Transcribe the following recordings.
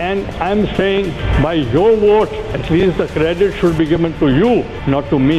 and I am saying by your vote at least the credit should be given to you, not to me.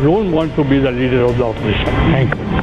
don't want to be the leader of the opposition. Thank you.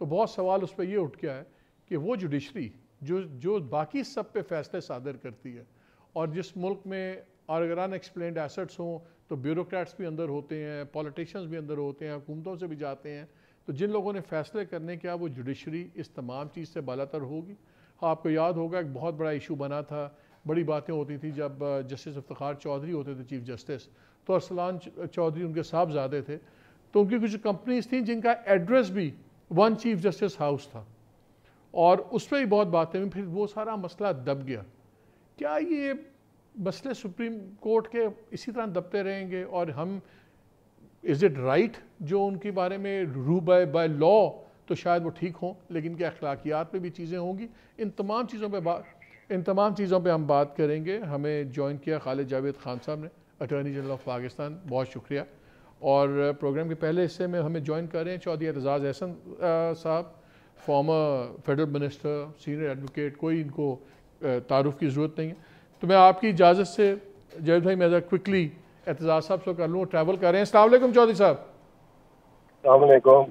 تو بہت سوال اس پہ یہ اٹھ گیا ہے کہ وہ جوڈیشری جو باقی سب پہ فیصلے صادر کرتی ہے، اور جس ملک میں اور اگر ان ایکسپلینڈ ایسٹس ہوں تو بیوروکریٹس بھی اندر ہوتے ہیں، پولیٹیشنز بھی اندر ہوتے ہیں، حکومتوں سے بھی جاتے ہیں، تو جن لوگوں نے فیصلے کرنے کیا وہ جوڈیشری اس تمام چیز سے بالاتر ہوگی؟ آپ کو یاد ہوگا ایک بہت بڑا ایشو بنا تھا، بڑی باتیں ہوتی تھی جب جسٹس افتخار چودھری ہوتے تھے چیف جسٹس، تو ارسلان چودھری ان کے صاحبزادے تھے، تو ان کی کچھ کمپنیز تھیں جن کا ایڈریس بھی ون چیف جسٹس ہاؤس تھا، اور اس پہ بھی بہت باتیں ہوئی، پھر وہ سارا مسئلہ دب گیا۔ کیا یہ مسئلے سپریم کورٹ کے اسی طرح دبتے رہیں گے، اور ہم از اٹ رائٹ جو ان کے بارے میں رو بائی لا تو شاید وہ ٹھیک ہوں، لیکن کیا اخلاقیات پہ بھی چیزیں ہوں گی؟ ان تمام چیزوں پہ ہم بات کریں گے۔ ہمیں جوائن کیا خالد جاوید خان صاحب نے، اٹارنی جنرل آف پاکستان، بہت شکریہ۔ اور پروگرام کے پہلے حصے میں ہمیں جوائن کر رہے ہیں Chaudhry Aitzaz Ahsan sahab, former federal minister, senior advocate, کوئی ان کو تعارف کی ضرورت نہیں ہے۔ تو میں آپ کی اجازت سے جاوید بھائی میں کوئکلی اعتزاز صاحب سے کر لوں، ٹریول کر رہے ہیں۔ السلام علیکم چودھری صاحب۔ السلام علیکم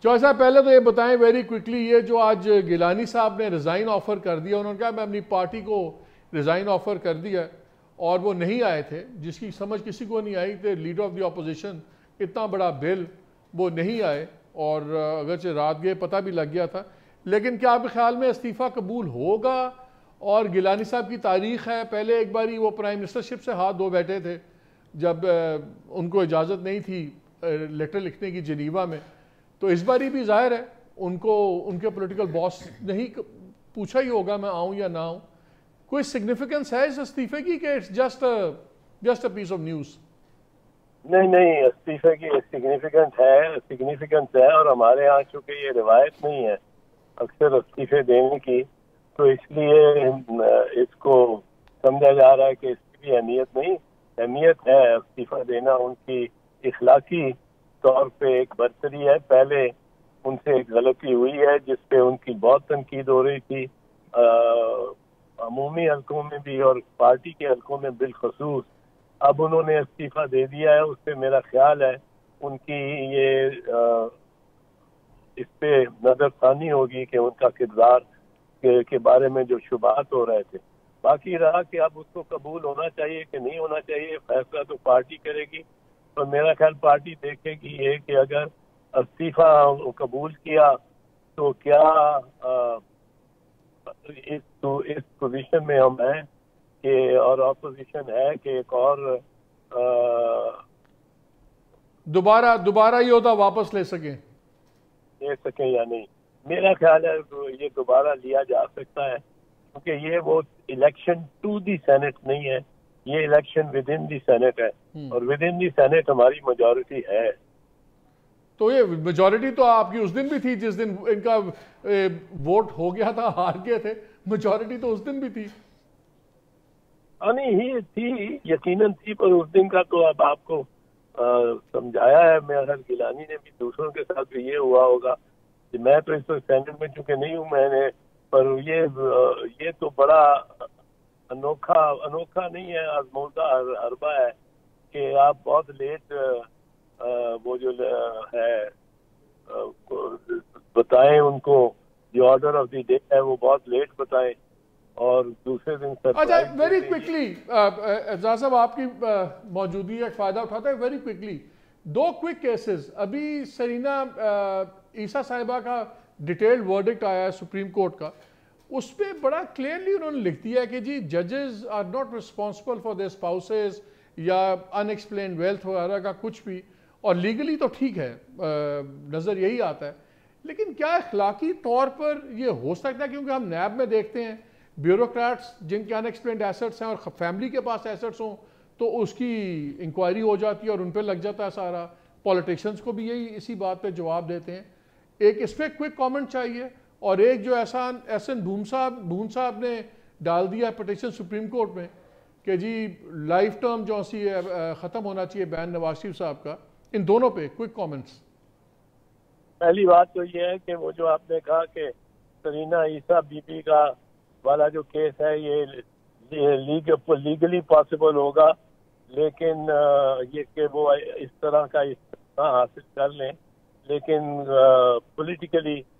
چودھری صاحب، پہلے تو یہ بتائیں ویری کوئکلی، یہ جو آج گیلانی صاحب نے ریزائن آفر کر دیا، انہوں نے کہا میں اپنی پارٹی کو ریزائن آفر کر دیا، اور وہ نہیں آئے تھے، جس کی سمجھ کسی کو نہیں آئی کہ لیڈر آف دی اپوزیشن اتنا بڑا بل، وہ نہیں آئے، اور اگرچہ رات گئے پتہ بھی لگ گیا تھا، لیکن کیا آپ کے خیال میں استعفیٰ قبول ہوگا؟ اور گیلانی صاحب کی تاریخ ہے، پہلے ایک باری وہ پرائم منسٹرشپ سے ہاتھ دھو بیٹھے تھے جب ان کو اجازت نہیں تھی لیٹر لکھنے کی جنیوا میں، تو اس باری بھی ظاہر ہے ان کو ان کے پولیٹیکل باس نہیں پوچھا ہی ہوگا میں آؤں یا نہ آؤں۔ کوئی سگنیفیکنس ہے اس استعفے کی کہ just a piece of news? نہیں، استعفے کی سگنیفیکنس ہے، اور ہمارے ہاں چونکہ یہ روایت نہیں ہے اکثر استعفے دینے کی، تو اس لیے اس کو سمجھا جا رہا ہے کہ اس کی بھی اہمیت ہے۔ استعفیٰ دینا ان کی اخلاقی طور پہ ایک برتری ہے۔ پہلے ان سے ایک غلطی ہوئی ہے جس پہ ان کی بہت تنقید ہو رہی تھی، عمومی حلقوں میں بھی اور پارٹی کے حلقوں میں بالخصوص۔ اب انہوں نے استعفیٰ دے دیا ہے، اس پہ میرا خیال ہے ان کی یہ اس پہ نظر ثانی ہوگی کہ ان کا کردار کے بارے میں جو شبہات ہو رہے تھے۔ باقی رہا کہ اب اس کو قبول ہونا چاہیے کہ نہیں ہونا چاہیے، فیصلہ تو پارٹی کرے گی، اور میرا خیال پارٹی دیکھے گی یہ کہ اگر استعفیٰ قبول کیا تو کیا اس پوزیشن میں ہم ہیں کہ اور اپوزیشن ہے کہ ایک اور دوبارہ یہ ہوتا واپس لے سکیں یا نہیں۔ میرا خیال ہے یہ دوبارہ لیا جا سکتا ہے، کیونکہ یہ وہ الیکشن ٹو دی سینٹ نہیں ہے، یہ election with in the senate ہے، اور ود ان دی سینٹ ہماری میجورٹی ہے۔ تو یہ میجورٹی تو آپ کی اس دن بھی تھی جس دن ان کا ووٹ ہو گیا تھا، ہار گئے تھے، میجورٹی تو اس دن بھی تھی۔ نہیں ہی تھی، یقیناً تھی، پر اس دن کا تو اب آپ کو سمجھایا ہے، میرا گیلانی نے بھی، دوسروں کے ساتھ بھی یہ ہوا ہوگا۔ میں تو اس وقت سینٹ میں چونکہ نہیں ہوں، میں نے، پر یہ تو بڑا انوکھا نہیں ہے، آزمودہ حربہ ہے کہ آپ بہت لیٹ وہ جو ہے بتائیں ان کو، جو آرڈر آف دی ڈے ہے وہ بہت لیٹ بتائیں، اور دوسرے دن اچھا ویری کوئکلی اعزاز صاحب آپ کی موجودگی کا فائدہ اٹھاتا ہے، ویری کوئکلی دو کوئک کیسز۔ ابھی سرینا عیسیٰ صاحبہ کا ڈیٹیلڈ ورڈکٹ آیا ہے سپریم کورٹ کا، اس پہ بڑا کلیئرلی انہوں نے لکھ دیا ہے کہ جی ججز are not responsible for their spouses یا ان ایکسپلینڈ ویلتھ وغیرہ کا کچھ بھی، اور لیگلی تو ٹھیک ہے، نظر یہی آتا ہے، لیکن کیا اخلاقی طور پر یہ ہو سکتا ہے؟ کیونکہ ہم نیب میں دیکھتے ہیں بیوروکریٹس جن کے ان ایکسپلینڈ ایسٹس ہیں اور فیملی کے پاس ایسٹس ہوں تو اس کی انکوائری ہو جاتی ہے اور ان پہ لگ جاتا ہے سارا، پولیٹیشنز کو بھی یہی اسی بات پہ جواب دیتے ہیں۔ ایک اس پہ کوئک کامنٹ چاہیے، اور ایک جو احسن بھون صاحب نے ڈال دیا پٹیشن سپریم کورٹ میں کہ جی لائف ٹرم جو سی ختم ہونا چاہیے بین نواز شریف صاحب کا، ان دونوں پہ کوئک کامنٹس۔ پہلی بات تو یہ ہے کہ وہ جو آپ نے کہا کہ سرینا عیسیٰ بی پی کا والا جو کیس ہے یہ لیگلی پاسبل ہوگا، لیکن یہ کہ وہ اس طرح کا حاصل کر لیں، لیکن politically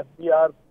FBI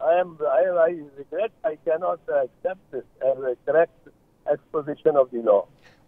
I regret I cannot accept this as a correct exposition of the law.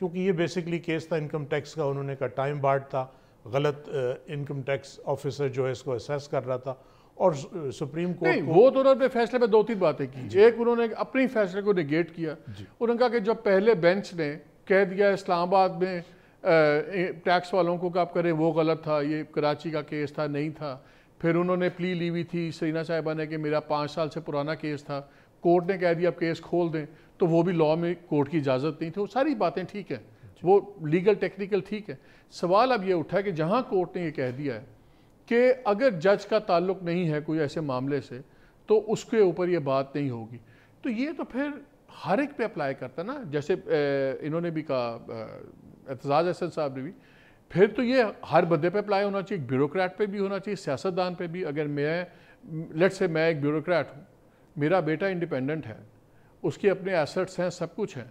کیونکہ یہ بیسکلی کیس تھا انکم ٹیکس کا، انہوں نے کہا ٹائم بارڈ تھا، غلط انکم ٹیکس آفیسر جو ہے اس کو اسیس کر رہا تھا، اور سپریم کورٹ وہ تو انہوں نے فیصلے میں 2-3 باتیں کی. ایک انہوں نے اپنی فیصلے کو نیگیٹ کیا. انہوں نے کہا کہ جب پہلے بینچ نے کہہ دیا اسلام آباد میں ٹیکس والوں کو آپ کریں وہ غلط تھا، یہ کراچی کا کیس تھا نہیں تھا. پھر انہوں نے پلی لی ہوئی تھی سرینا صاحبہ نے کہ میرا 5 سال سے پرانا کیس تھا، کورٹ نے کہہ دیا اب کیس کھول دیں، تو وہ بھی لاء میں کورٹ کی اجازت نہیں تھی. وہ ساری باتیں ٹھیک ہیں، وہ لیگل ٹیکنیکل ٹھیک ہے. سوال اب یہ اٹھا کہ جہاں کورٹ نے یہ کہہ دیا ہے کہ اگر جج کا تعلق نہیں ہے کوئی ایسے معاملے سے تو اس کے اوپر یہ بات نہیں ہوگی، تو یہ تو پھر ہر ایک پہ اپلائی کرتا نا. جیسے انہوں نے بھی کہا اعتزاز احسن صاحب نے بھی، پھر تو یہ ہر بندے پہ اپلائی ہونا چاہیے، بیوروکریٹ پہ بھی ہونا چاہیے، سیاستدان پہ بھی. اگر میں ایک بیوروکریٹ ہوں، میرا بیٹا انڈیپینڈنٹ ہے، اس کے اپنے ایسٹس ہیں، سب کچھ ہیں،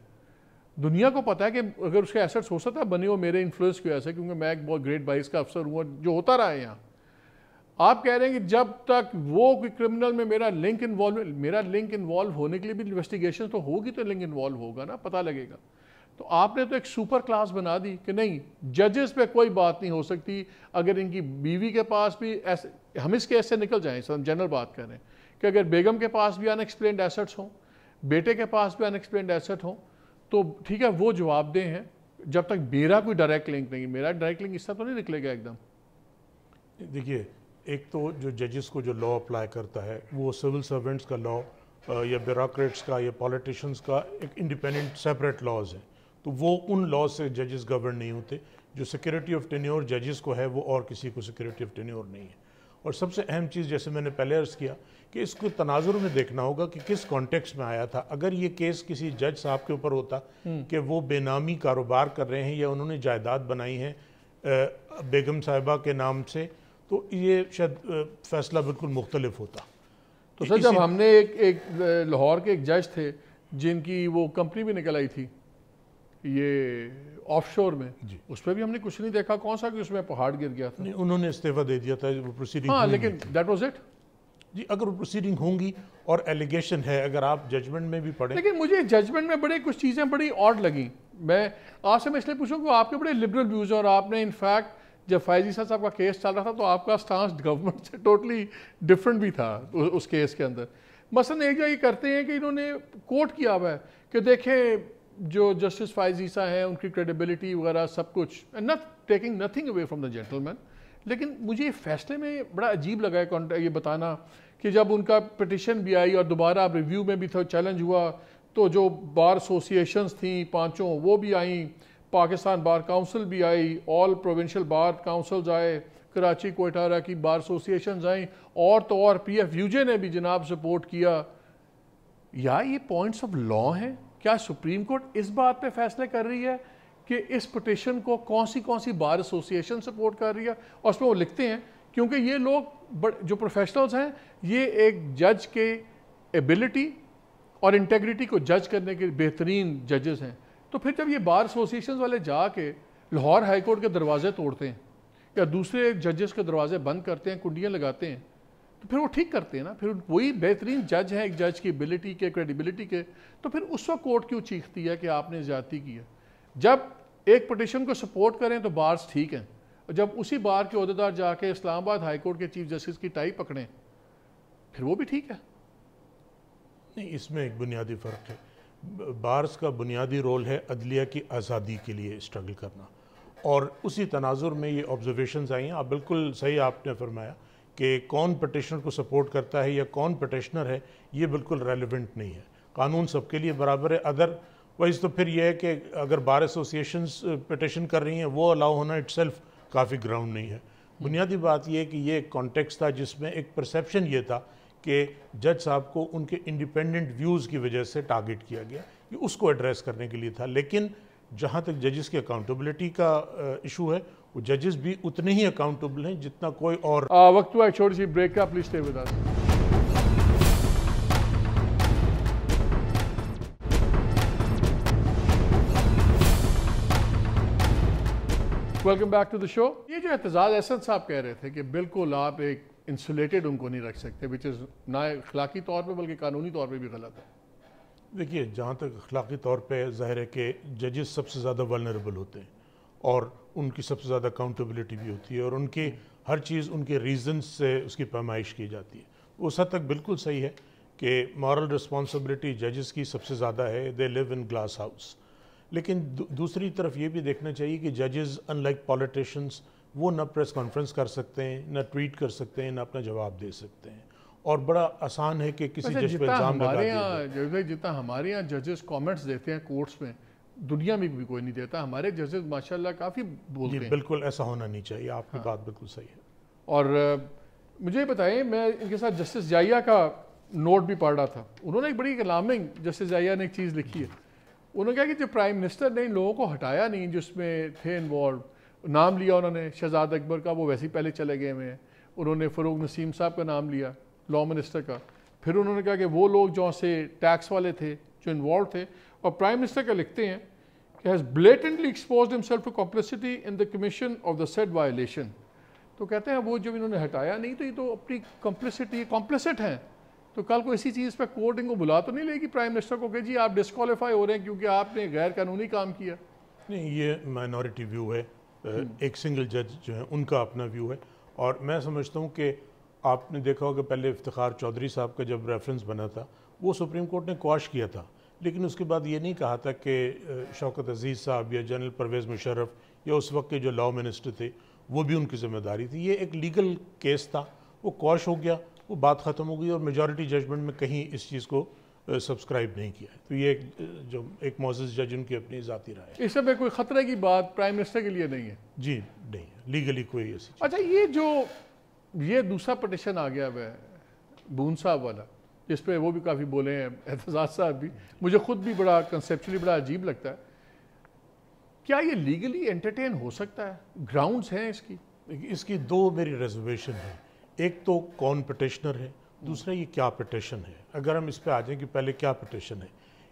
دنیا کو پتا ہے کہ اگر اس کے ایسٹس ہو سکتا ہے بنے ہو میرے انفلوئنس کی وجہ سے، کیونکہ میں ایک بہت گریڈ 22 کا افسر ہوں جو ہوتا رہا ہے یہاں. آپ کہہ رہے ہیں کہ جب تک وہ کوئی کرمنل میں میرا لنک انوالو ہونے کے لیے بھی انویسٹیگیشن تو ہوگی، تو لنک انوالو ہوگا نا، پتہ لگے گا. تو آپ نے تو ایک سپر کلاس بنا دی کہ نہیں ججز پہ کوئی بات نہیں ہو سکتی. اگر ان کی بیوی کے پاس بھی ایسے، ہم اس کیس سے نکل جائیں، جنرل بات کر رہے ہیں کہ اگر بیگم کے پاس بھی ان ایکسپلینڈ ایسٹس ہوں، بیٹے کے پاس بھی ان ایکسپلینڈ ایسٹ ہوں، تو ٹھیک ہے وہ جواب دہ ہیں. جب تک میرا کوئی ڈائریکٹ لنک نہیں، میرا ڈائریکٹ لنک اس طرح تو نہیں نکلے گا ایک دم. دیکھیے، ایک تو جو ججز کو جو لاء اپلائی کرتا ہے وہ سول سرونٹس کا لاء یا بیوروکریٹس کا یا پولیٹیشینز کا ایک انڈیپینڈنٹ سیپریٹ لاز ہیں، تو وہ ان لاء سے ججز گورن نہیں ہوتے. جو سیکورٹی آف ٹینیور ججز کو ہے وہ اور کسی کو سیکورٹی آف ٹینیور نہیں ہے. اور سب سے اہم چیز جیسے میں نے پہلے عرض کیا کہ اس کو تناظر میں دیکھنا ہوگا کہ کس کانٹیکس میں آیا تھا. اگر یہ کیس کسی جج صاحب کے اوپر ہوتا کہ وہ بے نامی کاروبار کر رہے ہیں یا انہوں نے جائیداد بنائی ہے بیگم صاحبہ کے نام سے، تو یہ شاید فیصلہ بالکل مختلف ہوتا. تو سر جب ہم نے ایک لاہور کے ایک جج تھے جن کی وہ کمپنی بھی نکل آئی تھی یہ آف شور میں، اس پہ بھی ہم نے کچھ نہیں دیکھا، کون سا کہ اس میں پہاڑ گر گیا تھا. انہوں نے استعفیٰ دے دیا تھا، وہ پروسیڈنگ. ہاں لیکن دیٹ واز اٹ. جی اگر وہ پروسیڈنگ ہوں گی اور ایلیگیشن ہے، اگر آپ ججمنٹ میں بھی پڑھیں. لیکن مجھے ججمنٹ میں بڑے کچھ چیزیں بڑی آڈ لگیں. میں آپ سے اس لیے پوچھوں کہ آپ کے بڑے لبرل ویوز ہیں، اور آپ نے انفیکٹ جب فائز عیسیٰ صاحب کا کیس چل رہا تھا تو آپ کا سٹانس گورنمنٹ سے ٹوٹلی ڈفرنٹ بھی تھا اس کیس کے اندر. مثلا ایک جگہ یہ کرتے ہیں کہ انہوں نے کوٹ کیا ہوا ہے کہ دیکھیں جو جسٹس فائز عیسیٰ ہیں ان کی کریڈیبلٹی وغیرہ سب کچھ، taking nothing away from the gentleman. لیکن مجھے فیصلے میں بڑا عجیب لگا ہے یہ بتانا کہ جب ان کا پٹیشن بھی آئی اور دوبارہ ریویو میں بھی تھا چیلنج ہوا، تو جو بار ایسوسیشنز تھیں 5 وہ بھی آئیں، پاکستان بار کاؤنسل بھی آئی، آل پروونشل بار کاؤنسلز آئے، کراچی کوئٹہ کی بار ایسوسیشنز آئیں، اور تو اور پی ایف یو جے نے بھی جناب سپورٹ کیا. یا یہ پوائنٹس آف لا ہیں؟ کیا سپریم کورٹ اس بات پہ فیصلے کر رہی ہے کہ اس پٹیشن کو کون سی بار ایسوسیشن سپورٹ کر رہی ہے؟ اور اس میں وہ لکھتے ہیں کیونکہ یہ لوگ جو پروفیشنلز ہیں یہ ایک جج کے ایبلٹی اور انٹیگریٹی کو جج کرنے کے بہترین ججز ہیں. تو پھر جب یہ بار ایسوسیشنز والے جا کے لاہور ہائی کورٹ کے دروازے توڑتے ہیں یا دوسرے ججز کے دروازے بند کرتے ہیں، کنڈیاں لگاتے ہیں، تو پھر وہ ٹھیک کرتے ہیں نا. پھر وہی بہترین جج ہیں ایک جج کی ایبلٹی کے، کریڈیبلٹی کے، تو پھر اس وقت کورٹ کیوں چیختی ہے کہ آپ نے زیادتی کی ہے؟ جب ایک پٹیشن کو سپورٹ کریں تو بارز ٹھیک ہیں، اور جب اسی بار کے عہدیدار جا کے اسلام آباد ہائی کورٹ کے چیف جسٹس کی ٹائی پکڑیں پھر وہ بھی ٹھیک ہے. نہیں، اس میں ایک بنیادی فرق ہے. بارز کا بنیادی رول ہے عدلیہ کی آزادی کے لیے اسٹرگل کرنا، اور اسی تناظر میں یہ آبزرویشنز آئی ہیں. آپ بالکل صحیح آپ نے فرمایا کہ کون پٹیشنر کو سپورٹ کرتا ہے یا کون پٹیشنر ہے یہ بالکل ریلیونٹ نہیں ہے. قانون سب کے لیے برابر ہے. ادروائز تو پھر یہ ہے کہ اگر بار ایسوسیشنز پٹیشن کر رہی ہیں وہ الاؤ ہونا اٹ سیلف کافی گراؤنڈ نہیں ہے. بنیادی بات یہ ہے کہ یہ ایک کانٹیکس تھا جس میں ایک پرسیپشن یہ تھا کہ جج صاحب کو ان کے انڈیپینڈنٹ ویوز کی وجہ سے ٹارگٹ کیا گیا، یہ اس کو ایڈریس کرنے کے لیے تھا. لیکن جہاں تک ججز کی اکاؤنٹیبلٹی کا ایشو ہے، وہ ججز بھی اتنے ہی اکاؤنٹیبل ہیں جتنا کوئی اور. وقت ہوا ایک چھوٹی سی بریک کا، please stay with us. Welcome back to the show. یہ جو اعتزاز احسن صاحب کہہ رہے تھے کہ بالکل آپ ایک انسولیٹڈ ان کو نہیں رکھ سکتے، وچ از نہ اخلاقی طور پہ بلکہ قانونی طور پہ بھی غلط ہے. دیکھیے جہاں تک اخلاقی طور پہ ظاہر ہے کہ ججز سب سے زیادہ ولنریبل ہوتے ہیں اور ان کی سب سے زیادہ اکاؤنٹیبلٹی بھی ہوتی ہے اور ان کی ہر چیز ان کے ریزنز سے اس کی پیمائش کی جاتی ہے. اس حد تک بالکل صحیح ہے کہ مورل رسپانسبلٹی ججز کی سب سے زیادہ ہے, دے لیو ان گلاس ہاؤس. لیکن دوسری طرف یہ بھی دیکھنا چاہیے کہ ججز ان لائک پولیٹیشنز وہ نہ پریس کانفرنس کر سکتے ہیں, نہ ٹویٹ کر سکتے ہیں, نہ اپنا جواب دے سکتے ہیں, اور بڑا آسان ہے کہ کسی جج پہ الزام لگا دیا. جتنا ہمارے یہاں ججز کامنٹس دیتے ہیں کورٹس میں, دنیا میں بھی کوئی نہیں دیتا. ہمارے ججز ماشاءاللہ کافی بولتے ہیں. بالکل ایسا ہونا نہیں چاہیے, آپ کی بات بالکل صحیح ہے. اور مجھے بتائیں, میں ان کے ساتھ جسٹس جائیہ کا نوٹ بھی پڑھ رہا تھا. انہوں نے ایک بڑی الارمنگ, جسٹس جائیہ نے ایک چیز لکھی ہے. انہوں نے کہا کہ جو پرائم منسٹر نے ان لوگوں کو ہٹایا نہیں جس میں تھے انوالو, نام لیا انہوں نے شہزاد اکبر کا, وہ ویسے ہی پہلے چلے گئے ہوئے ہیں. انہوں نے فروغ نسیم صاحب کا نام لیا, لا منسٹر کا. پھر انہوں نے کہا کہ وہ لوگ جو سے ٹیکس والے تھے جو انوالو تھے, اور پرائم منسٹر کا لکھتے ہیں کہ has blatantly exposed himself to complicity in the commission of the said violation. تو کہتے ہیں وہ جب انہوں نے ہٹایا نہیں تو یہ تو اپنی کمپلسٹ ہیں. تو کل کو اسی چیز پہ کورٹ ان کو بلا تو نہیں لے گی پرائم منسٹر کو کہ جی آپ ڈسکوالیفائی ہو رہے ہیں کیونکہ آپ نے غیر قانونی کام کیا؟ نہیں, یہ مائنورٹی ویو ہے, ایک سنگل جج جو ہے ان کا اپنا ویو ہے. اور میں سمجھتا ہوں کہ آپ نے دیکھا ہوگا پہلے افتخار چودھری صاحب کا جب ریفرنس بنا تھا وہ سپریم کورٹ نے کواش کیا تھا, لیکن اس کے بعد یہ نہیں کہا تھا کہ شوکت عزیز صاحب یا جنرل پرویز مشرف یا اس وقت کے جو لا منسٹر تھے وہ بھی ان کی ذمہ داری تھی. یہ ایک لیگل کیس تھا, وہ کواش ہو گیا, وہ بات ختم ہو گئی, اور میجورٹی ججمنٹ میں کہیں اس چیز کو سبسکرائب نہیں کیا ہے. تو یہ جو ایک معزز جج ان کی اپنی ذاتی رائے ہے. اس میں کوئی خطرے کی بات پرائم منسٹر کے لیے نہیں ہے؟ جی نہیں ہے, لیگلی کوئی ایسی چیز. اچھا, یہ دوسرا پٹیشن آ گیا ہے بون صاحب والا, جس پہ وہ بھی کافی بولے ہیں, اعتزاز صاحب بھی, مجھے خود بھی بڑا کنسیپچولی بڑا عجیب لگتا ہے. کیا یہ لیگلی انٹرٹین ہو سکتا ہے؟ گراؤنڈز ہیں اس کی؟ اس کی دو میری ریزرویشن ہیں. ایک تو کون پٹیشنر ہے, دوسرا یہ کیا پٹیشن ہے. اگر ہم اس پہ آ جائیں کہ پہلے کیا پٹیشن ہے,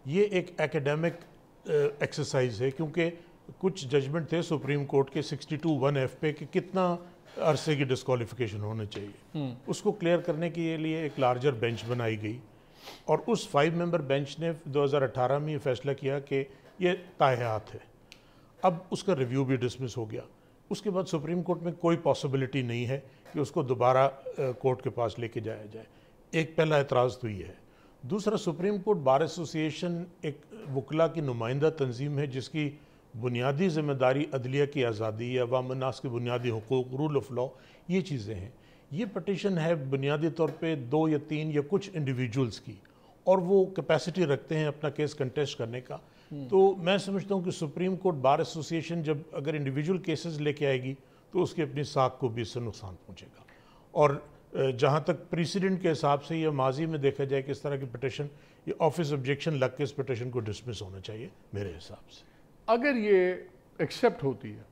یہ ایک ایکیڈیمک ایکسرسائز ہے, کیونکہ کچھ ججمنٹ تھے سپریم کورٹ کے 62(1)(f) پہ کہ کتنا عرصے کی ڈسکوالیفیکیشن ہونا چاہیے. اس کو کلیئر کرنے کے لیے ایک لارجر بینچ بنائی گئی, اور اس 5 ممبر بینچ نے 2018 میں یہ فیصلہ کیا کہ یہ تاحیات ہے. اب اس کا ریویو بھی ڈسمس ہو گیا. اس کے بعد سپریم کورٹ میں کوئی پاسبلٹی نہیں ہے کہ اس کو دوبارہ کورٹ کے پاس لے کے جایا جائے. ایک پہلا اعتراض تو یہ ہے. دوسرا, سپریم کورٹ بار ایسوسی ایشن ایک وکلاء کی نمائندہ تنظیم ہے جس کی بنیادی ذمہ داری عدلیہ کی آزادی, عوام الناس کے بنیادی حقوق, رول آف لا, یہ چیزیں ہیں. یہ پٹیشن ہے بنیادی طور پہ 2 یا 3 یا کچھ انڈیویجولز کی, اور وہ کیپیسٹی رکھتے ہیں اپنا کیس کنٹیسٹ کرنے کا. تو میں سمجھتا ہوں کہ سپریم کورٹ بار ایسوسی ایشن جب اگر انڈیویجول کیسز لے کے آئے گی تو اس کی اپنی ساکھ کو بھی اس سے نقصان پہنچے گا. اور جہاں تک پریسیڈنٹ کے حساب سے یہ ماضی میں دیکھا جائے کہ اس طرح کی پٹیشن, یہ آفس آبجیکشن لگ کے اس پٹیشن کو ڈسمس ہونا چاہیے میرے حساب سے. اگر یہ ایکسیپٹ ہوتی ہے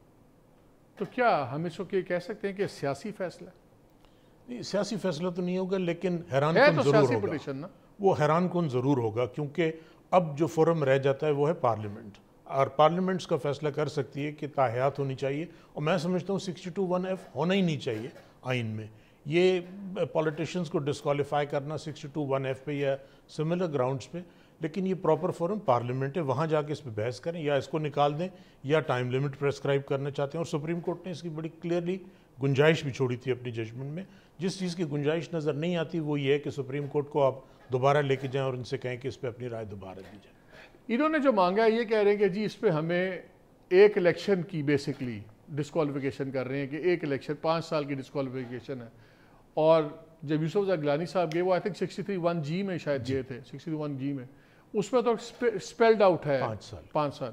تو کیا ہم اس کو کہہ سکتے ہیں کہ سیاسی فیصلہ ہے؟ سیاسی فیصلہ تو نہیں ہوگا, لیکن حیران کن ضرور ہوگا. وہ حیران کن ضرور ہوگا, کیونکہ اب جو فورم رہ جاتا ہے وہ ہے پارلیمنٹ, اور پارلیمنٹس کا فیصلہ کر سکتی ہے کہ تاحیات ہونی چاہیے. اور میں سمجھتا ہوں 62(1)(f) ہونا ہی نہیں چاہیے آئین میں. یہ پولیٹیشنز کو ڈسکوالیفائی کرنا 62(1)(f) پہ یا سملر گراؤنڈز پہ, لیکن یہ پراپر فورم پارلیمنٹ ہے, وہاں جا کے اس پہ بحث کریں, یا اس کو نکال دیں, یا ٹائم لیمٹ پریسکرائب کرنا چاہتے ہیں. اور سپریم کورٹ نے اس کی بڑی کلیئرلی گنجائش بھی چھوڑی تھی اپنی ججمنٹ میں. جس چیز کی گنجائش نظر نہیں آتی وہ یہ ہے کہ سپریم کورٹ کو آپ دوبارہ لے کے جائیں اور ان سے کہیں کہ اس پہ اپنی رائے دوبارہ دی جائے. انہوں نے جو مانگا ہے یہ کہہ رہے ہیں کہ جی اس پہ ہمیں ایک الیکشن کی بیسکلی ڈسکوالیفیکیشن کر رہے ہیں, کہ ایک الیکشن 5 سال کی ڈسکوالیفیکیشن ہے. اور جب یوسف زئی گیلانی صاحب گئے, وہ آئی تھنک 63(1)(g) میں شاید گئے تھے, 61(1)(g) میں, اس میں تو اسپیلڈ آؤٹ ہے 5 سال.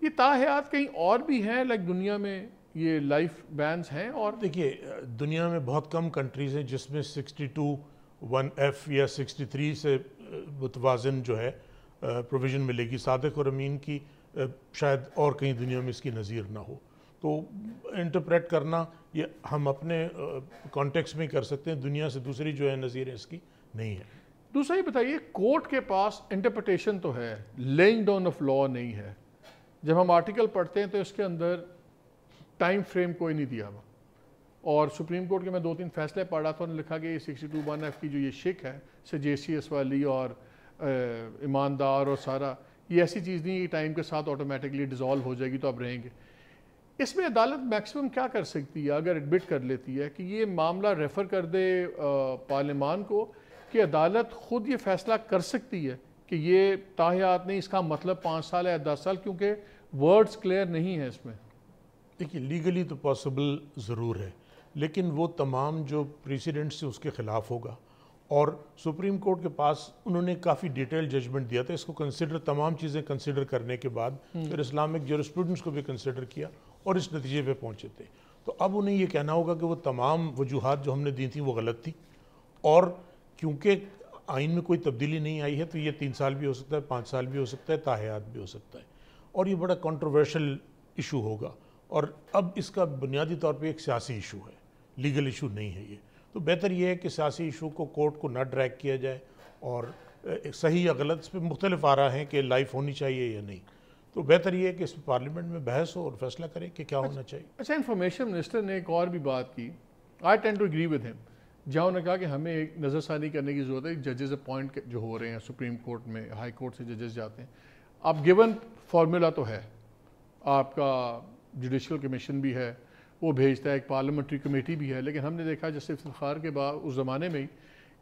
یہ تاحیات کہیں اور بھی ہیں لائک دنیا میں یہ لائف بینز ہیں؟ اور دیکھیے دنیا میں بہت کم کنٹریز ہیں جس میں 62(1)(f) یا 63 سے متوازن جو ہے پروویژن ملے گی. صادق اور امین کی شاید اور کہیں دنیا میں اس کی نظیر نہ ہو. تو انٹرپریٹ کرنا یہ ہم اپنے کانٹیکس میں کر سکتے ہیں, دنیا سے دوسری جو ہے نظیر اس کی نہیں ہے. دوسرا یہ بتائیے, کورٹ کے پاس انٹرپریٹیشن تو ہے, لیئنگ ڈاؤن آف لا نہیں ہے. جب ہم آرٹیکل پڑھتے ہیں تو اس کے اندر ٹائم فریم کوئی نہیں دیا ہوا. اور سپریم کورٹ کے میں 2-3 فیصلے پڑھ رہا تھا, انہوں نے لکھا کہ یہ 62(1)(f) کی جو یہ شک ہے سے JCS والی اور ایماندار اور سارا، یہ ایسی چیز نہیں ہے ٹائم کے ساتھ آٹومیٹکلی ڈیزالو ہو جائے گی تو اب رہیں گے. اس میں عدالت میکسیمم کیا کر سکتی ہے اگر ایڈمٹ کر لیتی ہے کہ یہ معاملہ ریفر کر دے پارلیمان کو، کہ عدالت خود یہ فیصلہ کر سکتی ہے کہ یہ تاحیات نہیں، اس کا مطلب 5 سال ہے یا 10 سال، کیونکہ ورڈز کلیئر نہیں ہیں اس میں. دیکھیے لیگلی تو پاسبل ضرور ہے، لیکن وہ تمام جو پریسیڈنٹ سے اس کے خلاف ہوگا، اور سپریم کورٹ کے پاس انہوں نے کافی ڈیٹیل ججمنٹ دیا تھا، اس کو تمام چیزیں کنسیڈر کرنے کے بعد پھر اسلامک جورسپروڈنس کو بھی کنسیڈر کیا اور اس نتیجے پہ پہنچے تھے. تو اب انہیں یہ کہنا ہوگا کہ وہ تمام وجوہات جو ہم نے دی تھیں وہ غلط تھی، اور کیونکہ آئین میں کوئی تبدیلی نہیں آئی ہے تو یہ 3 سال بھی ہو سکتا ہے، 5 سال بھی ہو سکتا ہے، تاحیات بھی ہو سکتا ہے، اور یہ بڑا کنٹروورشل ایشو ہوگا. اور اب اس کا بنیادی طور پہ ایک سیاسی ایشو ہے، لیگل ایشو نہیں ہے یہ. تو بہتر یہ ہے کہ سیاسی ایشو کو کورٹ کو نہ ڈریگ کیا جائے، اور صحیح یا غلط اس پہ مختلف آ رہا ہے کہ لائف ہونی چاہیے یا نہیں. تو بہتر یہ ہے کہ اس پہ پارلیمنٹ میں بحث ہو اور فیصلہ کریں کہ کیا ہونا چاہیے. اچھا، انفارمیشن منسٹر نے ایک اور بھی بات کی، I tend to agree with him, جہاں انہوں نے کہا کہ ہمیں ایک نظر ثانی کرنے کی ضرورت ہے. ججز اپوائنٹ جو ہو رہے ہیں سپریم کورٹ میں، ہائی کورٹ سے ججز جاتے ہیں، اب گیون فارمولا تو ہے، آپ کا جوڈیشل کمیشن بھی ہے، وہ بھیجتا ہے، ایک پارلیمنٹری کمیٹی بھی ہے، لیکن ہم نے دیکھا جیسے افتخار کے بعد اس زمانے میں ہی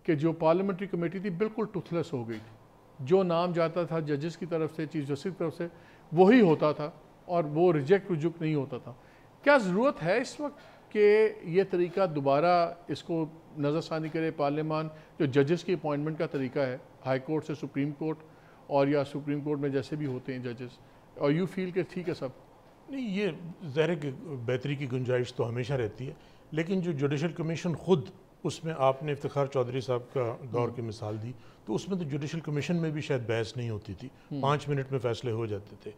کہ جو پارلیمنٹری کمیٹی تھی بالکل ٹوتھلیس ہو گئی تھی. جو نام جاتا تھا ججز کی طرف سے، چیف جسٹس کی طرف سے، وہی ہوتا تھا، اور وہ ریجیکٹ نہیں ہوتا تھا. کیا ضرورت ہے اس وقت کہ یہ طریقہ دوبارہ اس کو نظر ثانی کرے پارلیمان، جو ججز کی اپوائنٹمنٹ کا طریقہ ہے ہائی کورٹ سے سپریم کورٹ، اور یا سپریم کورٹ میں جیسے بھی ہوتے ہیں ججز، اور یو فیل کہ ٹھیک ہے سب؟ نہیں، یہ ظاہر ہے کہ بہتری کی گنجائش تو ہمیشہ رہتی ہے، لیکن جو جوڈیشل کمیشن خود، اس میں آپ نے افتخار چودھری صاحب کا دور کی مثال دی، تو اس میں تو جوڈیشل کمیشن میں بھی شاید بحث نہیں ہوتی تھی، 5 منٹ میں فیصلے ہو جاتے تھے.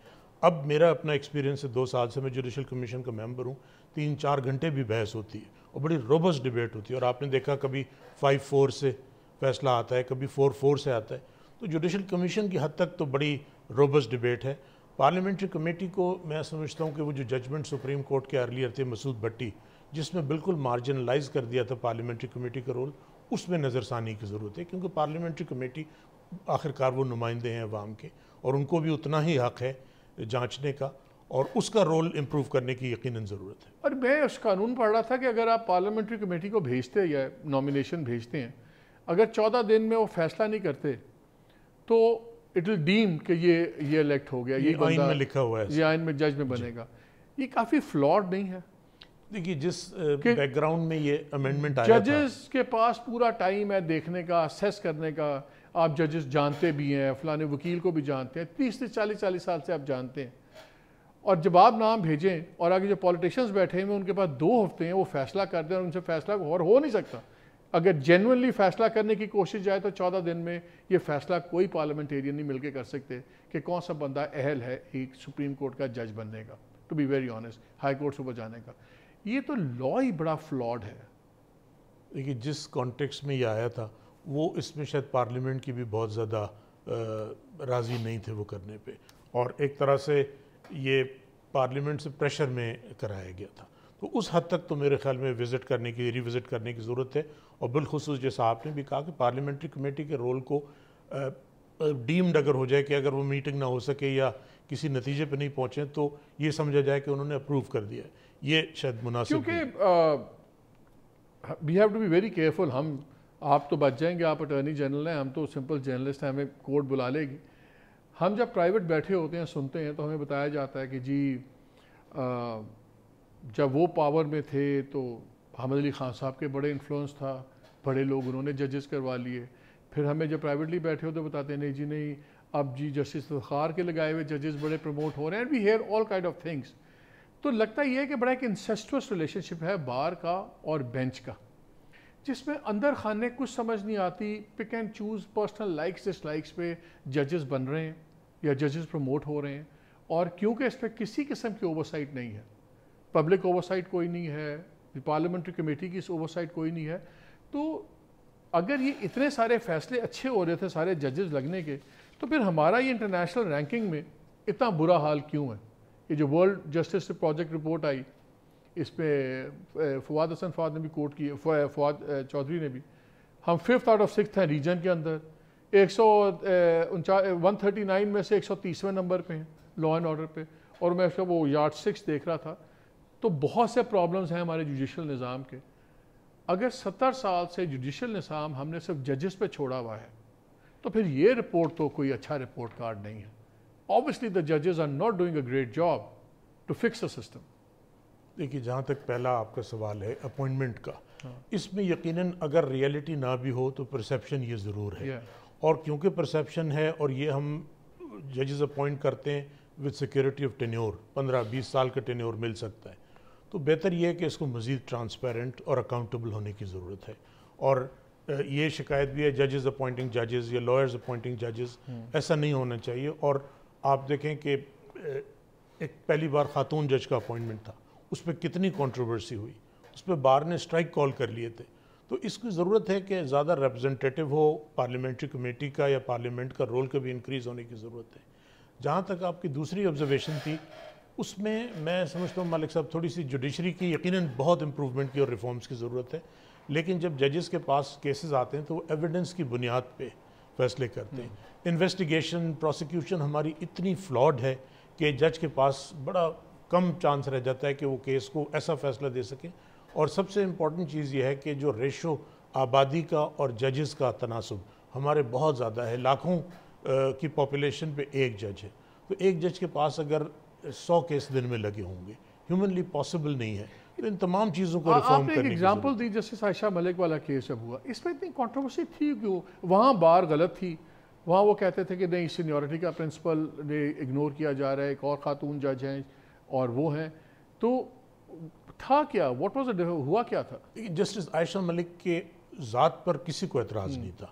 اب میرا اپنا ایکسپیرینس ہے، 2 سال سے میں جوڈیشل کمیشن کا ممبر ہوں، 3-4 گھنٹے بھی بحث ہوتی ہے اور بڑی روبسٹ ڈیبیٹ ہوتی ہے، اور آپ نے دیکھا کبھی 5-4 سے فیصلہ آتا ہے، کبھی 4-4 سے آتا ہے. تو جوڈیشل کمیشن کی حد تک تو بڑی روبسٹ ڈیبیٹ ہے. پارلیمنٹری کمیٹی کو میں سمجھتا ہوں کہ وہ جو ججمنٹ سپریم کورٹ کے ارلیئر تھے مسعود بھٹی، جس میں بالکل مارجنلائز کر دیا تھا پارلیمنٹری کمیٹی کا رول، اس میں نظر ثانی کی ضرورت ہے، کیونکہ پارلیمنٹری کمیٹی آخرکار وہ نمائندے ہیں عوام کے، اور ان کو بھی اتنا ہی حق ہے جانچنے کا، اور اس کا رول امپروو کرنے کی یقیناً ضرورت ہے. اور میں اس قانون پڑھ رہا تھا کہ اگر آپ پارلیمنٹری کمیٹی کو بھیجتے یا نامینیشن بھیجتے ہیں، اگر 14 دن میں وہ فیصلہ نہیں کرتے تو اٹ ول ڈیم کہ یہ الیکٹ ہو گیا، یہ آئین میں لکھا ہوا ہے، یہ آئین میں جج میں بنے گا. یہ کافی فلاڈ نہیں ہے؟ دیکھیے جس بیک گراؤنڈ میں یہ امینڈمنٹ آیا تھا، ججز کے پاس پورا ٹائم ہے دیکھنے کا، اسیس کرنے کا. آپ ججز جانتے بھی ہیں، فلانے وکیل کو بھی جانتے ہیں، 30 سے 40 سال سے آپ جانتے ہیں، اور جب آپ نام بھیجیں اور آگے جو پولیٹیشنز بیٹھے ہیں ان کے پاس 2 ہفتے ہیں، وہ فیصلہ کرتے ہیں، اور ان سے فیصلہ اور ہو نہیں سکتا. اگر جینوئنلی فیصلہ کرنے کی کوشش جائے تو 14 دن میں یہ فیصلہ کوئی پارلیمنٹیرین نہیں مل کے کر سکتے کہ کون سا بندہ اہل ہے ایک سپریم کورٹ کا جج بننے کا، to be very honest, high court سے اوپر جانے کا. یہ تو لا ہی بڑا فلاڈ ہے. دیکھیے جس کانٹیکس میں یہ آیا تھا، وہ اس میں شاید پارلیمنٹ کی بھی بہت زیادہ راضی نہیں تھے وہ کرنے پہ، اور ایک طرح سے یہ پارلیمنٹ سے پریشر میں کرایا گیا تھا. تو اس حد تک تو میرے خیال میں ریوزٹ کرنے کی ضرورت ہے. اور بالخصوص جیسا آپ نے بھی کہا کہ پارلیمنٹری کمیٹی کے رول کو ڈیمڈ اگر ہو جائے کہ اگر وہ میٹنگ نہ ہو سکے یا کسی نتیجے پہ نہیں پہنچے تو یہ سمجھا جائے کہ انہوں نے اپروو کر دیا ہے، یہ شاید مناسب. کیونکہ we have to be very careful. آپ تو بچ جائیں گے، آپ اٹارنی جنرل ہیں، ہم تو سمپل جرنلسٹ ہیں، ہمیں کورٹ بلا لے گی. ہم جب پرائیویٹ بیٹھے ہوتے ہیں سنتے ہیں تو ہمیں بتایا جاتا ہے کہ جی جب وہ پاور میں تھے تو حامد علی خان صاحب کے بڑے انفلوئنس تھا، بڑے لوگ انہوں نے ججز کروا لیے. پھر ہمیں جب پرائیویٹلی بیٹھے ہوتے بتاتے ہیں نہیں جی نہیں، اب جی جسٹس افتخار کے لگائے ہوئے ججز بڑے پروموٹ ہو رہے ہیں. And we hear all kind of things. تو لگتا یہ ہے کہ بڑا ایک انسیسٹوس ریلیشن شپ ہے بار کا اور بینچ کا، جس میں اندر خانے کچھ سمجھ نہیں آتی، pick and choose personal likes dislikes پہ ججز بن رہے ہیں یا ججز پروموٹ ہو رہے ہیں. اور کیونکہ اس پہ کسی قسم کی اوورسائٹ نہیں ہے، پبلک اوورسائٹ کوئی نہیں ہے، پارلیمنٹری کمیٹی کی اوورسائٹ کوئی نہیں ہے، تو اگر یہ اتنے سارے فیصلے اچھے ہو رہے تھے سارے ججز لگنے کے، تو پھر ہمارا یہ انٹرنیشنل رینکنگ میں اتنا برا حال کیوں ہے؟ یہ جو ورلڈ جسٹس پروجیکٹ رپورٹ آئی، اس پہ فواد حسن فواد نے بھی کوٹ کی، فواد چودھری نے بھی، ہم 5th آؤٹ آف 6 ہیں ریجن کے اندر. 139 میں سے 130ویں نمبر پہ ہیں لا اینڈ آرڈر پہ. اور میں اس کا وہ یارڈ 6 دیکھ رہا تھا. تو بہت سے پرابلمز ہیں ہمارے جوڈیشل نظام کے. اگر 70 سال سے جوڈیشل نظام ہم نے صرف ججز پہ چھوڑا ہوا ہے تو پھر یہ رپورٹ تو کوئی اچھا رپورٹ کارڈ نہیں ہے. Obviously the judges are not doing a great job to fix the system. دیکھیے جہاں تک پہلا آپ کا سوال ہے اپوائنٹمنٹ کا, اس میں یقیناً اگر ریئلٹی نہ بھی ہو تو پرسیپشن یہ ضرور ہے. اور کیونکہ پرسیپشن ہے اور یہ ہم ججز اپوائنٹ کرتے ہیں وتھ سیکورٹی آف ٹینیور, 15-20 سال کا ٹینیور مل سکتا ہے, تو بہتر یہ ہے کہ اس کو مزید ٹرانسپیرنٹ اور اکاؤنٹیبل ہونے کی ضرورت ہے. اور یہ شکایت بھی ہے ججز اپوائنٹنگ ججز یا لائرز اپوائنٹنگ ججز, ایسا نہیں ہونا چاہیے. اور آپ دیکھیں کہ ایک پہلی بار خاتون جج کا اپوائنٹمنٹ تھا, اس پہ کتنی کنٹروورسی ہوئی, اس پہ بار نے اسٹرائک کال کر لیے تھے. تو اس کی ضرورت ہے کہ زیادہ ریپرزنٹیٹیو ہو پارلیمنٹری کمیٹی کا یا پارلیمنٹ کا رول کا بھی انکریز ہونے کی ضرورت ہے. جہاں تک آپ کی دوسری آبزرویشن تھی, اس میں سمجھتا ہوں مالک صاحب تھوڑی سی جوڈیشری کی یقیناً بہت امپروومنٹ کی اور ریفارمز کی ضرورت ہے. لیکن جب ججز کے پاس کیسز آتے ہیں تو وہ ایویڈنس کی بنیاد پہ فیصلے کرتے ہیں. انویسٹیگیشن پروسیکیوشن ہماری اتنی فلاڈ ہے کہ جج کے پاس بڑا کم چانس رہ جاتا ہے کہ وہ کیس کو ایسا فیصلہ دے سکیں. اور سب سے امپورٹنٹ چیز یہ ہے کہ جو ریشو آبادی کا اور ججز کا تناسب ہمارے بہت زیادہ ہے. لاکھوں کی پاپولیشن پہ ایک جج ہے, تو ایک جج کے پاس اگر 100 کیس دن میں لگے ہوں گے, ہیومنلی پاسبل نہیں ہے. ان تمام چیزوں کو ریفارم کرنے کی ضرورت ہے. آپ نے ایک ایگزامپل دی جسٹس عائشہ ملک والا کیس جب ہوا, اس میں اتنی کنٹروورسی تھی کیوں؟ وہاں بار غلط تھی, وہاں وہ کہتے تھے کہ نہیں سینیورٹی کا پرنسپل نے اگنور کیا جا رہا ہے, ایک اور خاتون جج ہیں اور وہ ہیں. تو تھا کیا, واٹ واز اٹ, ہوا کیا تھا؟ جسٹس عائشہ ملک کے ذات پر کسی کو اعتراض نہیں تھا.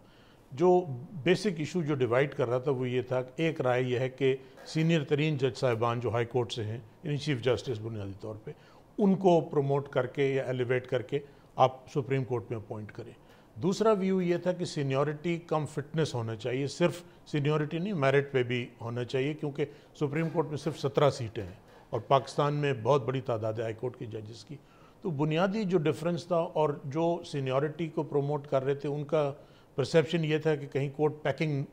جو بیسک ایشو جو ڈیوائیڈ کر رہا تھا وہ یہ تھا کہ ایک رائے یہ ہے کہ سینئر ترین جج صاحبان جو ہائی کورٹ سے ہیں, یعنی چیف جسٹس بنیادی طور پہ, ان کو پروموٹ کر کے یا ایلیویٹ کر کے آپ سپریم کورٹ میں اپوائنٹ کریں. دوسرا ویو یہ تھا کہ سینیورٹی کم فٹنس ہونا چاہیے, صرف سینیورٹی نہیں میرٹ پہ بھی ہونا چاہیے, کیونکہ سپریم کورٹ میں صرف 17 سیٹیں ہیں اور پاکستان میں بہت بڑی تعداد ہے ہائی کورٹ کے ججز کی. تو بنیادی جو ڈفرنس تھا اور جو سینیورٹی کو پروموٹ کر رہے تھے ان کا پرسیپشن یہ تھا کہ کہیں کورٹ پیکنگ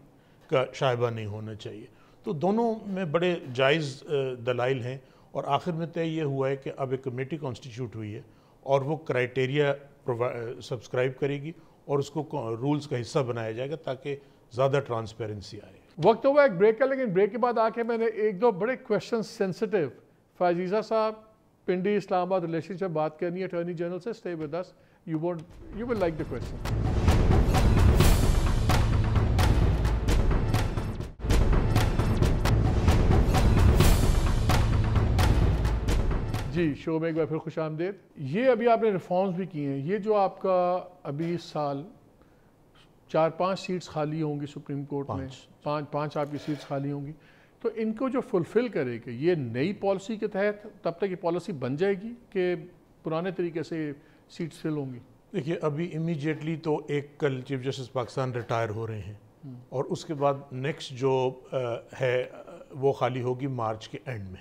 کا شائبہ نہیں ہونا چاہیے. تو دونوں میں بڑے جائز دلائل ہیں, اور آخر میں طے یہ ہوا ہے کہ اب ایک کمیٹی کانسٹیٹیوٹ ہوئی ہے اور وہ کرائیٹیریا سبسکرائب کرے گی اور اس کو رولز کا حصہ بنایا جائے گا تاکہ زیادہ ٹرانسپیرنسی آئے. وقت ہوا ایک بریک کا, لیکن بریک کے بعد آ کے میں نے ایک دو بڑے کویشچن سینسٹیو فائزیزہ صاحب پنڈی اسلام آباد ریلیشن شپ بات کرنی ہے اٹارنی جنرل سے. Stay with us, you will like the question. جی شو میں ایک بار پھر خوش آمدید. یہ ابھی آپ نے ریفارمز بھی کی ہیں, یہ جو آپ کا ابھی اس سال 4-5 سیٹس خالی ہوں گی سپریم کورٹ میں, 5 آپ کی سیٹس خالی ہوں گی, تو ان کو جو فلفل کرے گا یہ نئی پالیسی کے تحت تب تک یہ پالیسی بن جائے گی کہ پرانے طریقے سے سیٹس فل ہوں گی؟ دیکھیے ابھی امیجیٹلی تو ایک کل چیف جسٹس پاکستان ریٹائر ہو رہے ہیں اور اس کے بعد نیکسٹ جو ہے وہ خالی ہوگی مارچ کے اینڈ میں.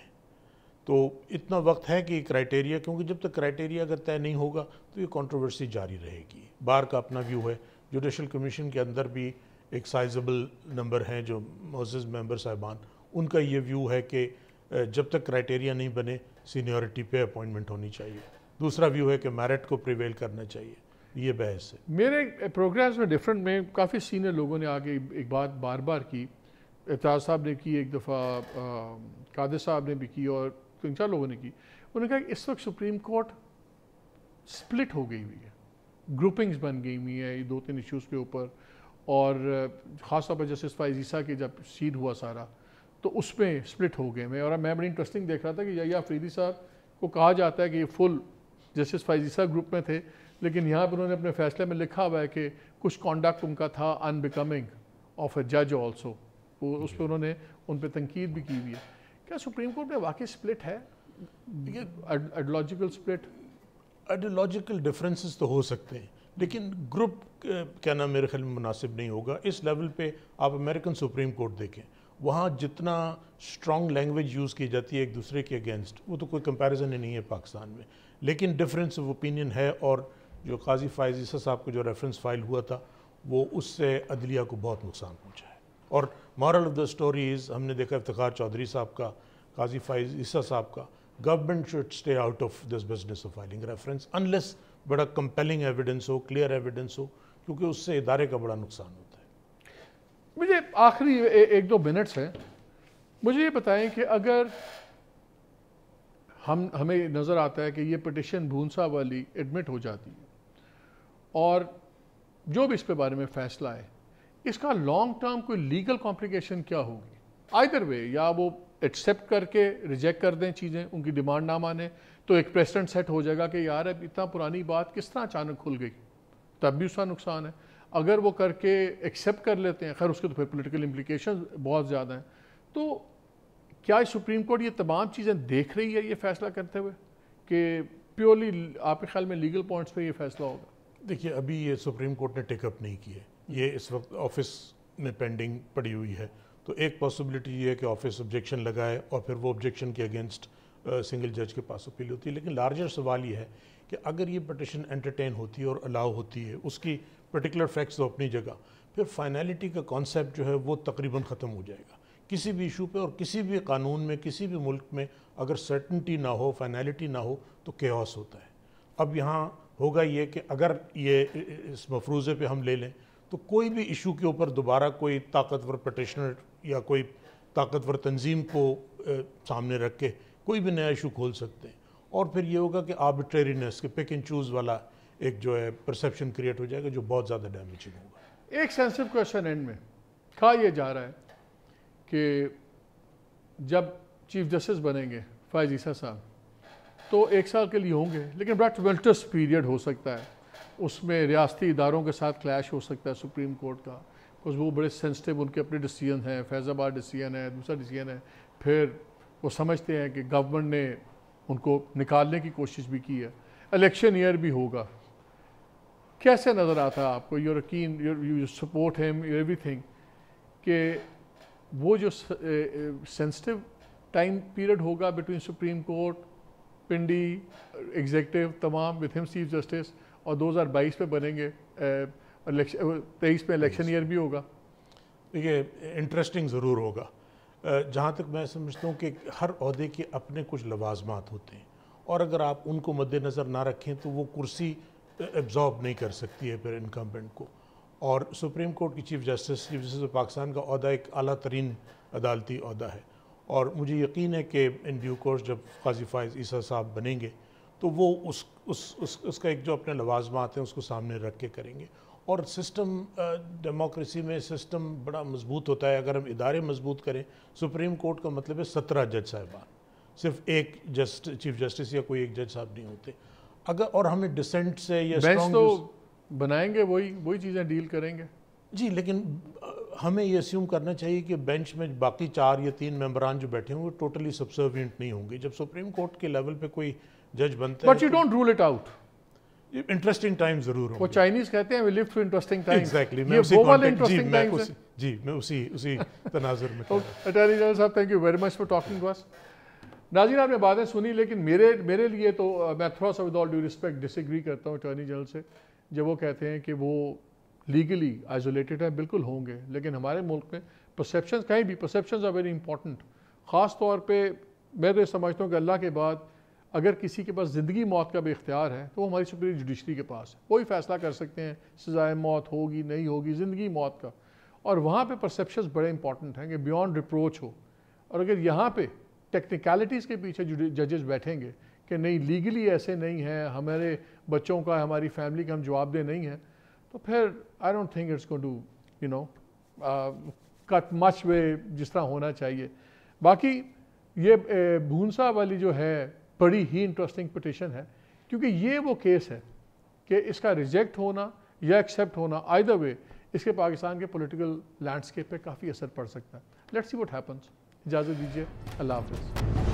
تو اتنا وقت ہے کہ کرائیٹیریا, کیونکہ جب تک کرائیٹیریا اگر طے نہیں ہوگا تو یہ کنٹروورسی جاری رہے گی. بار کا اپنا ویو ہے, جوڈیشل کمیشن کے اندر بھی ایک سائزبل نمبر ہیں جو معزز ممبر صاحبان, ان کا یہ ویو ہے کہ جب تک کرائیٹیریا نہیں بنے سینیورٹی پہ اپوائنٹمنٹ ہونی چاہیے. دوسرا ویو ہے کہ میرٹ کو پریویل کرنا چاہیے. یہ بحث ہے. میرے پروگرامز میں ڈفرنٹ میں کافی سینئر لوگوں نے آگے ایک بات بار بار کی, اعتراض صاحب نے کی, ایک دفعہ قادر صاحب نے بھی کی, اور 3-4 لوگوں نے کی. انہوں نے کہا کہ اس وقت سپریم کورٹ سپلٹ ہو گئی ہوئی ہے, گروپنگز بن گئی ہوئی ہیں 2-3 ایشوز کے اوپر, اور خاص طور پر جسٹس فائزیسا کے جب سیٹ ہوا سارا تو اس میں سپلٹ ہو گئے. اور میں بڑی انٹرسٹنگ دیکھ رہا تھا کہ یحییٰ فریدی صاحب کو کہا جاتا ہے کہ یہ فل جسٹس فائزیسا گروپ میں تھے, لیکن یہاں پہ انہوں نے اپنے فیصلے میں لکھا ہوا ہے کہ کچھ کانڈکٹ ان کا تھا ان بیکمنگ آف اے جج آلسو, اس پہ انہوں نے ان پہ تنقید بھی کی ہوئی ہے. کیا سپریم کورٹ میں واقعی سپلٹ ہے, آئیڈیولوجیکل سپلٹ؟ آئیڈیولوجیکل ڈفرینسز تو ہو سکتے ہیں, لیکن گروپ کہنا میرے خیال میں مناسب نہیں ہوگا. اس لیول پہ آپ امریکن سپریم کورٹ دیکھیں, وہاں جتنا اسٹرانگ لینگویج یوز کی جاتی ہے ایک دوسرے کے اگینسٹ, وہ تو کوئی کمپیریزن ہی نہیں ہے پاکستان میں. لیکن ڈفرینس آف اوپینین ہے, اور جو قاضی فائزیسا صاحب کو جو ریفرنس فائل ہوا تھا وہ اس سے عدلیہ کو بہت نقصان پہنچا ہے. اور مورل آف دا اسٹوریز ہم نے دیکھا افتخار چودھری صاحب کا, قاضی فائز عیسیٰ صاحب کا, government should stay out of this business of filing reference unless بڑا کمپیلنگ ایویڈنس ہو, کلیئر ایویڈنس ہو, کیونکہ اس سے ادارے کا بڑا نقصان ہوتا ہے. مجھے آخری 1-2 منٹس ہیں, مجھے یہ بتائیں کہ اگر ہمیں نظر آتا ہے کہ یہ پٹیشن بھونسا والی ایڈمٹ ہو جاتی ہے اور جو بھی اس پہ بارے میں فیصلہ ہے, اس کا لانگ ٹرم کوئی لیگل کمپلیکیشن کیا ہوگی؟ آئدر وے, یا وہ ایکسیپٹ کر کے ریجیکٹ کر دیں چیزیں, ان کی ڈیمانڈ نہ مانیں, تو ایک پریسیڈنٹ سیٹ ہو جائے گا کہ یار اب اتنا پرانی بات کس طرح اچانک کھل گئی, تب بھی اس کا نقصان ہے. اگر وہ کر کے ایکسیپٹ کر لیتے ہیں, خیر اس کے تو پھر پولیٹیکل امپلیکیشن بہت زیادہ ہیں. تو کیا سپریم کورٹ یہ تمام چیزیں دیکھ رہی ہے یہ فیصلہ کرتے ہوئے کہ پیورلی آپ کے خیال میں لیگل پوائنٹس پہ یہ فیصلہ ہوگا؟ دیکھیے ابھی یہ سپریم کورٹ نے ٹیک اپ نہیں کیے, یہ اس وقت آفس میں پینڈنگ پڑی ہوئی ہے. تو ایک پاسبلٹی یہ ہے کہ آفس آبجیکشن لگائے اور پھر وہ آبجیکشن کے اگینسٹ سنگل جج کے پاس اپیل ہوتی ہے. لیکن لارجر سوال یہ ہے کہ اگر یہ پٹیشن انٹرٹین ہوتی ہے اور الاؤ ہوتی ہے, اس کی پرٹیکولر فیکٹس تو اپنی جگہ, پھر فائنلٹی کا کانسیپٹ جو ہے وہ تقریباً ختم ہو جائے گا کسی بھی ایشو پہ. اور کسی بھی قانون میں, کسی بھی ملک میں اگر سرٹنٹی نہ ہو, فائنلٹی نہ ہو, تو کیوس ہوتا ہے. اب یہاں ہوگا یہ کہ اگر یہ اس مفروضے پہ ہم لے لیں تو کوئی بھی ایشو کے اوپر دوبارہ کوئی طاقتور پٹیشنر یا کوئی طاقتور تنظیم کو سامنے رکھ کے کوئی بھی نیا ایشو کھول سکتے ہیں, اور پھر یہ ہوگا کہ آربیٹرینس کے پک اینڈ چوز والا ایک جو ہے پرسیپشن کریٹ ہو جائے گا جو بہت زیادہ ڈیمیجنگ ہوگا. ایک سینسٹیو کویشچن اینڈ میں کہا یہ جا رہا ہے کہ جب چیف جسٹس بنیں گے فائز عیسیٰ صاحب تو 1 سال کے لیے ہوں گے, لیکن بڑا ٹویلٹس پیریڈ ہو سکتا ہے, اس میں ریاستی اداروں کے ساتھ کلیش ہو سکتا ہے سپریم کورٹ کا, بکاز وہ بڑے سینسٹیو ان کے اپنے ڈیسیجن ہیں, فیض آباد ڈیسیجن ہے, دوسرا ڈیسیجن ہے, پھر وہ سمجھتے ہیں کہ گورنمنٹ نے ان کو نکالنے کی کوشش بھی کی ہے, الیکشن ایئر بھی ہوگا. کیسے نظر آتا ہے آپ کو, you can you support ham every thing, کہ وہ جو سینسٹیو ٹائم پیریڈ ہوگا between supreme court, Pindi, executive تمام وتھ ہم چیف جسٹس, اور 2022 پہ بنیں گے, 23 میں الیکشن ایئر بھی ہوگا. دیکھیے انٹرسٹنگ ضرور ہوگا. جہاں تک میں سمجھتا ہوں کہ ہر عہدے کے اپنے کچھ لوازمات ہوتے ہیں, اور اگر آپ ان کو مد نظر نہ رکھیں تو وہ کرسی ایبزارب نہیں کر سکتی ہے پھر انکمبنٹ کو. اور سپریم کورٹ کی چیف جسٹس پاکستان کا عہدہ ایک اعلیٰ ترین عدالتی عہدہ ہے, اور مجھے یقین ہے کہ ان ڈیو کورس جب قاضی فائز عیسیٰ صاحب بنیں گے تو وہ اس کا ایک جو اپنے لوازمات ہیں اس کو سامنے رکھ کے کریں گے. اور سسٹم ڈیموکریسی میں سسٹم بڑا مضبوط ہوتا ہے اگر ہم ادارے مضبوط کریں. سپریم کورٹ کا مطلب ہے 17 جج صاحبان, صرف ایک چیف جسٹس یا کوئی ایک جج صاحب نہیں ہوتے. اگر اور ہمیں ڈسینٹ سے یا بینچ تو بنائیں گے, وہی چیزیں ڈیل کریں گے. جی, لیکن ہمیں یہ اسیوم کرنا چاہیے کہ بینچ میں باقی 4 یا 3 ممبران جو بیٹھے ہوں وہ ٹوٹلی سبسروینٹ نہیں ہوں گے. جب سپریم کورٹ کے لیول پہ کوئی جج بنتا ہے, but you don't rule it out. Interesting time ضرور ہوں. وہ چائنیز کہتے ہیں we live through interesting times. Exactly, میں اسی تناظر میں. اٹارنی جنرل صاحب, thank you very much for talking to us. ناظرین, آپ نے باتیں سنی, لیکن میرے لیے تو میں تھوڑا سا with all due respect disagree کرتا ہوں اٹارنی جنرل سے جب وہ کہتے ہیں کہ وہ لیگلی آئزولیٹڈ ہیں. بالکل ہوں گے, لیکن ہمارے ملک میں پرسیپشنز کہیں بھی پرسیپشنز آر ویری امپورٹنٹ. خاص طور پہ میں تو سمجھتا ہوں کہ اللہ کے بعد اگر کسی کے پاس زندگی موت کا بھی اختیار ہے تو وہ ہماری سپیریئر جوڈیشری کے پاس ہے. وہی فیصلہ کر سکتے ہیں سزائے موت ہوگی نہیں ہوگی, زندگی موت کا. اور وہاں پہ پرسیپشنز بڑے امپورٹنٹ ہیں کہ بیونڈ ریپروچ ہو. اور اگر یہاں پہ ٹیکنیکلٹیز کے پیچھے ججز بیٹھیں گے کہ نہیں لیگلی ایسے نہیں ہیں, ہمارے بچوں کا ہماری فیملی کا ہم جواب دہ نہیں ہیں, تو پھر I don't think it's going to you know cut much way جس طرح ہونا چاہیے. باقی یہ بھونسا والی جو ہے بڑی ہی انٹرسٹنگ پٹیشن ہے, کیونکہ یہ وہ کیس ہے کہ اس کا ریجیکٹ ہونا یا ایکسیپٹ ہونا آئدر وے اس کے پاکستان کے پولیٹیکل لینڈسکیپ پہ کافی اثر پڑ سکتا ہے. Let's see what happens. اجازت دیجیے, اللہ حافظ.